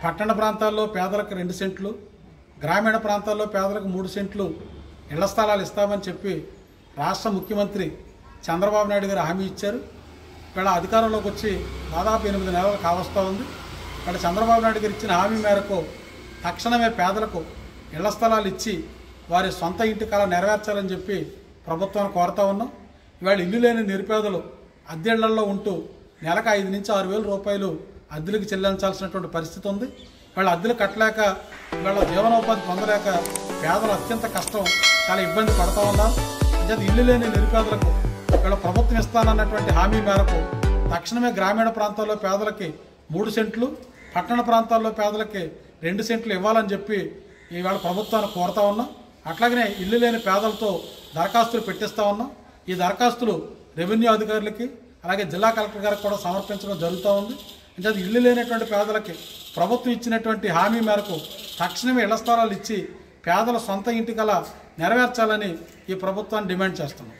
పట్టణ ప్రాంతాల్లో పేదలకు 2 సెంట్లు, గ్రామీణ ప్రాంతాల్లో పేదలకు 3 సెంట్లు ఇళ్ల స్థలాలు ఇస్తామని చెప్పి రాష్ట్ర ముఖ్యమంత్రి చంద్రబాబు నాయుడు గారు హామీ ఇచ్చారు. ఇక్కడ అధికారంలోకి వచ్చి దాదాపు 8 నెలలు కావస్తూ ఉంది. ఇక్కడ చంద్రబాబు నాయుడు గారు ఇచ్చిన హామీ మేరకు తక్షణమే పేదలకు ఇళ్ల స్థలాలు ఇచ్చి వారి సొంత ఇంటి కళ నెరవేర్చాలని చెప్పి ప్రభుత్వాన్ని కోరుతా ఉన్నాం. ఇవాళ ఇల్లు లేని నిరుపేదలు అద్దెళ్లలో ఉంటూ నెలకు 5 నుంచి 6 వేల రూపాయలు అద్దెలకు చెల్లించాల్సినటువంటి పరిస్థితి ఉంది. వాళ్ళ అద్దెలు కట్టలేక వాళ్ళ జీవనోపాధి పొందలేక పేదలు అత్యంత కష్టం, చాలా ఇబ్బంది పడుతూ ఉన్నారు. అంటే ఇల్లు లేని నిరుపేదలకు వీళ్ళ ప్రభుత్వం ఇస్తానన్నటువంటి హామీ మేరకు తక్షణమే గ్రామీణ ప్రాంతాల్లో పేదలకి 3 సెంట్లు, పట్టణ ప్రాంతాల్లో పేదలకి 2 సెంట్లు ఇవ్వాలని చెప్పి ఇవాళ ప్రభుత్వాన్ని కోరుతా ఉన్నాం. అట్లాగనే ఇల్లు లేని పేదలతో దరఖాస్తులు పెట్టిస్తూ ఉన్నాం. ఈ దరఖాస్తులు రెవెన్యూ అధికారులకి అలాగే జిల్లా కలెక్టర్ గారికి కూడా సమర్పించడం జరుగుతూ ఉంది. అంటే ఇల్లు లేనటువంటి పేదలకి ప్రభుత్వం ఇచ్చినటువంటి హామీ మేరకు తక్షణమే ఇళ్ల స్థలాలు ఇచ్చి పేదల సొంత ఇంటి కల నెరవేర్చాలని ఈ ప్రభుత్వాన్ని డిమాండ్ చేస్తున్నాం.